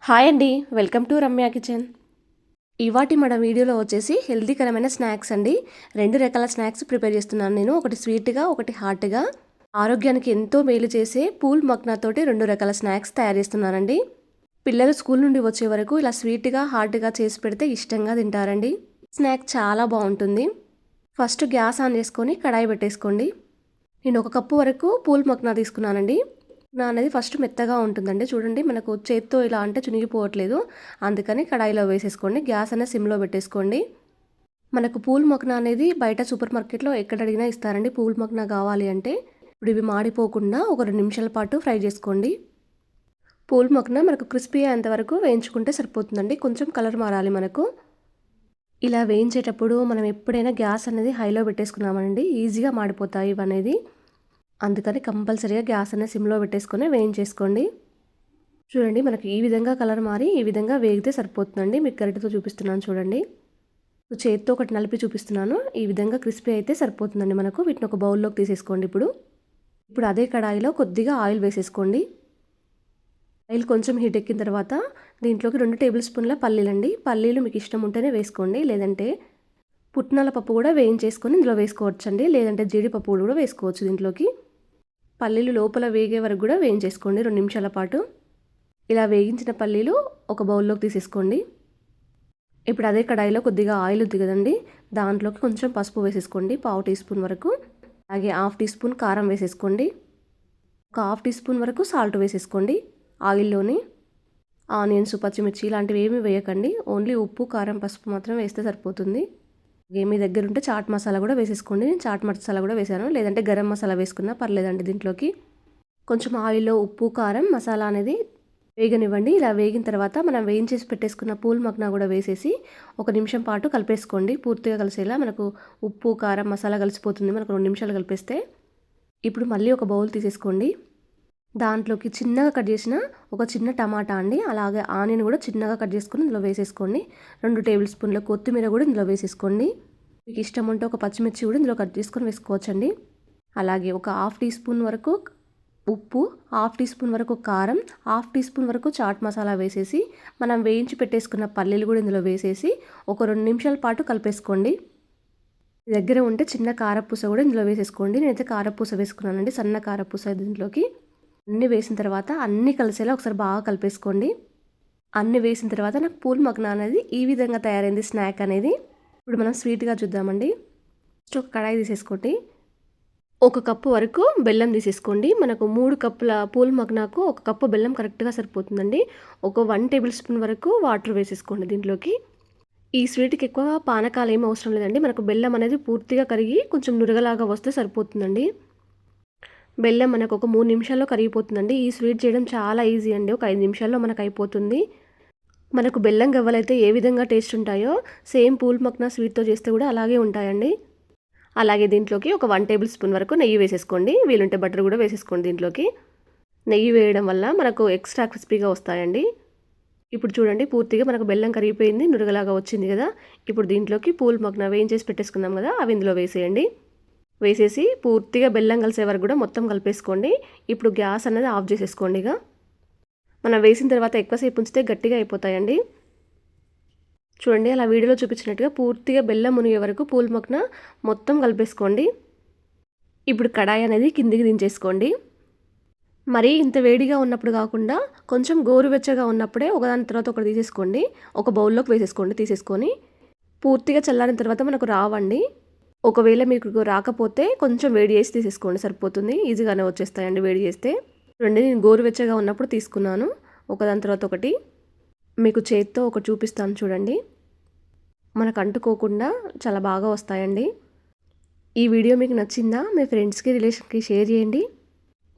Hi అండి, welcome to Ramya kitchen. ఇవాటి మన వీడియోలో వచ్చేసి హెల్తీకరమైన స్నాక్స్ అండి. 2 రకాల స్నాక్స్ ప్రిపేర్ చేస్తున్నాను నేను. ఒకటి స్వీట్గా, ఒకటి హాట్గా. ఆరోగ్యానికి ఎంతో మేలు చేసే పూల్ మక్నాతోటి 2 రకాల స్నాక్స్ తయారు చేస్తున్నానండి. పిల్లలు స్కూల్ నుండి వచ్చే వరకు ఇలా స్వీట్గా, హాట్గా చేసి పెడితే ఇష్టంగా తింటారండి. స్నాక్ చాలా బాగుంటుంది. ఫస్ట్ గ్యాస్ ఆన్ చేసుకొని కడాయి పెట్టేసుకోండి. నేను 1 కప్పు వరకు పూల్ మక్నా తీసుకున్నానండి. అనేది ఫస్ట్ మెత్తగా ఉంటుందండి. చూడండి, మనకు చేత్తో ఇలా అంటే చునిగిపోవట్లేదు. అందుకని కడాయిలో వేసేసుకోండి. గ్యాస్ అనేది సిమ్లో పెట్టేసుకోండి. మనకు పూల్ మక్నా అనేది బయట సూపర్ మార్కెట్లో ఎక్కడ అడిగినా ఇస్తారండి. పూల్ మక్నా కావాలి అంటే ఇప్పుడు ఇవి మాడిపోకుండా ఒక 2 నిమిషాల పాటు ఫ్రై చేసుకోండి. పూల్ మక్నా మనకు క్రిస్పీ అయ్యేంత వరకు వేయించుకుంటే సరిపోతుందండి. కొంచెం కలర్ మారాలి మనకు. ఇలా వేయించేటప్పుడు మనం ఎప్పుడైనా గ్యాస్ అనేది హైలో పెట్టేసుకున్నామండి, ఈజీగా మాడిపోతాయి ఇవనేది. అందుకని కంపల్సరీగా గ్యాస్ అనేది సిమ్లో పెట్టేసుకొని వేయించేసుకోండి. చూడండి, మనకి ఈ విధంగా కలర్ మారి ఈ విధంగా వేగితే సరిపోతుందండి. మీకు గరిటెతో చూపిస్తున్నాను చూడండి. చేత్తో ఒకటి నలిపి చూపిస్తున్నాను. ఈ విధంగా క్రిస్పీ అయితే సరిపోతుందండి మనకు. వీటిని ఒక బౌల్లోకి తీసేసుకోండి. ఇప్పుడు అదే కడాయిలో కొద్దిగా ఆయిల్ వేసేసుకోండి. ఆయిల్ కొంచెం హీట్ ఎక్కిన తర్వాత దీంట్లోకి 2 టేబుల్ స్పూన్ల పల్లీలండి. పల్లీలు మీకు ఇష్టం ఉంటేనే వేసుకోండి, లేదంటే పుట్నాల పప్పు కూడా వేయించేసుకొని ఇందులో వేసుకోవచ్చండి, లేదంటే జీడిపప్పు కూడా వేసుకోవచ్చు దీంట్లోకి. పల్లీలు లోపల వేగే వరకు కూడా వేయించేసుకోండి 2 నిమిషాల పాటు. ఇలా వేగించిన పల్లీలు ఒక బౌల్లోకి తీసేసుకోండి. ఇప్పుడు అదే కడాయిలో కొద్దిగా ఆయిల్ ఉంది కదండి, దాంట్లోకి కొంచెం పసుపు వేసేసుకోండి, 1/2 టీ స్పూన్ వరకు. అలాగే 1/2 టీ స్పూన్ కారం వేసేసుకోండి. ఒక 1/2 టీ స్పూన్ వరకు సాల్ట్ వేసేసుకోండి. ఆయిల్లోని ఆనియన్స్, పచ్చిమిర్చి ఇలాంటివి ఏమీ వేయకండి. ఓన్లీ ఉప్పు, కారం, పసుపు మాత్రం వేస్తే సరిపోతుంది. మీ దగ్గర ఉంటే చాట్ మసాలా కూడా వేసేసుకోండి. నేను చాట్ మసాలా కూడా వేసాను, లేదంటే గరం మసాలా వేసుకున్నా పర్లేదండి. దీంట్లోకి కొంచెం ఆయిల్లో ఉప్పు, కారం, మసాలా అనేది వేగనివ్వండి. ఇలా వేగిన తర్వాత మనం వేయించేసి పెట్టేసుకున్న పూల్ మక్నా కూడా వేసేసి 1 నిమిషం పాటు కలిపేసుకోండి. పూర్తిగా కలిసేలా మనకు ఉప్పు, కారం, మసాలా కలిసిపోతుంది మనకు 2 నిమిషాలు కలిపేస్తే. ఇప్పుడు మళ్ళీ ఒక బౌల్ తీసేసుకోండి. దాంట్లోకి చిన్నగా కట్ చేసిన ఒక చిన్న టమాటా అండి, అలాగే ఆనియన్ కూడా చిన్నగా కట్ చేసుకొని ఇందులో వేసేసుకోండి. 2 టేబుల్ స్పూన్ల కొత్తిమీర కూడా ఇందులో వేసేసుకోండి. మీకు ఇష్టం ఉంటే ఒక పచ్చిమిర్చి కూడా ఇందులో కట్ చేసుకొని వేసుకోవచ్చండి. అలాగే ఒక 1/2 టీ స్పూన్ వరకు ఉప్పు, 1/2 టీ స్పూన్ వరకు కారం, 1/2 టీ స్పూన్ వరకు చాట్ మసాలా వేసేసి మనం వేయించి పెట్టేసుకున్న పల్లీలు కూడా ఇందులో వేసేసి ఒక 2 నిమిషాల పాటు కలిపేసుకోండి. మీ దగ్గర ఉంటే చిన్న కారపూస కూడా ఇందులో వేసేసుకోండి. నేనైతే కారపూస వేసుకున్నానండి, సన్న కారపూస. దీంట్లోకి అన్నీ వేసిన తర్వాత అన్నీ కలిసేలా ఒకసారి బాగా కలిపేసుకోండి. అన్నీ వేసిన తర్వాత నాకు పూల్ మక్నా అనేది ఈ విధంగా తయారైంది స్నాక్ అనేది. ఇప్పుడు మనం స్వీట్గా చూద్దామండి. ఫస్ట్ ఒక కడాయి తీసేసుకోండి. 1 కప్పు వరకు బెల్లం తీసేసుకోండి. మనకు 3 కప్పుల పూల్ మక్నాకు 1 కప్పు బెల్లం కరెక్ట్గా సరిపోతుందండి. ఒక 1 టేబుల్ స్పూన్ వరకు వాటర్ వేసేసుకోండి దీంట్లోకి. ఈ స్వీట్కి ఎక్కువ పానకాలు ఏమి అవసరం లేదండి. మనకు బెల్లం అనేది పూర్తిగా కరిగి కొంచెం నురగలాగా వస్తే సరిపోతుందండి. బెల్లం మనకు ఒక 3 నిమిషాల్లో కరిగిపోతుందండి. ఈ స్వీట్ చేయడం చాలా ఈజీ అండి. ఒక 5 నిమిషాల్లో మనకు అయిపోతుంది. మనకు బెల్లం గవ్వలైతే ఏ విధంగా టేస్ట్ ఉంటాయో సేమ్ పూల్ మక్నా స్వీట్తో చేస్తే కూడా అలాగే ఉంటాయండి. అలాగే దీంట్లోకి ఒక 1 టేబుల్ స్పూన్ వరకు నెయ్యి వేసేసుకోండి. వీలుంటే బటర్ కూడా వేసేసుకోండి దీంట్లోకి. నెయ్యి వేయడం వల్ల మనకు ఎక్స్ట్రా క్రిస్పీగా వస్తాయండి. ఇప్పుడు చూడండి, పూర్తిగా మనకు బెల్లం కరిగిపోయింది, నురగలాగా వచ్చింది కదా. ఇప్పుడు దీంట్లోకి పూల్ మక్నా వేయించేసి పెట్టేసుకున్నాం కదా, అవి ఇందులో వేసేయండి. వేసేసి పూర్తిగా బెల్లం కలిసే వరకు కూడా మొత్తం కలిపేసుకోండి. ఇప్పుడు గ్యాస్ అనేది ఆఫ్ చేసేసుకోండి. ఇక మనం వేసిన తర్వాత ఎక్కువసేపు ఉంచితే గట్టిగా అయిపోతాయండి. చూడండి, అలా వీడియోలో చూపించినట్టుగా పూర్తిగా బెల్లం మునిగే వరకు పూల్ మక్నా మొత్తం కలిపేసుకోండి. ఇప్పుడు కడాయి అనేది కిందికి దించేసుకోండి. మరీ ఇంత వేడిగా ఉన్నప్పుడు కాకుండా కొంచెం గోరువెచ్చగా ఉన్నప్పుడే ఒకదాని తర్వాత ఒకటి తీసేసుకోండి. ఒక బౌల్లోకి వేసేసుకోండి. తీసేసుకొని పూర్తిగా చల్లారిన తర్వాత మనకు రావండి. ఒకవేళ మీకు రాకపోతే కొంచెం వేడి చేసి తీసేసుకోండి, సరిపోతుంది. ఈజీగానే వచ్చేస్తాయండి వేడి చేస్తే. చూడండి, నేను గోరువెచ్చగా ఉన్నప్పుడు తీసుకున్నాను. ఒకదాని తర్వాత ఒకటి మీకు చేత్తో ఒకటి చూపిస్తాను చూడండి. మనకు అంటుకోకుండా చాలా బాగా వస్తాయండి. ఈ వీడియో మీకు నచ్చిందా? మీ ఫ్రెండ్స్కి, రిలేషన్కి షేర్ చేయండి.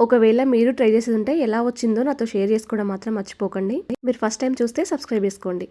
ఒకవేళ మీరు ట్రై చేసేది ఉంటే ఎలా వచ్చిందో నాతో షేర్ చేసుకోవడం మాత్రం మర్చిపోకండి. మీరు ఫస్ట్ టైం చూస్తే సబ్స్క్రైబ్ చేసుకోండి.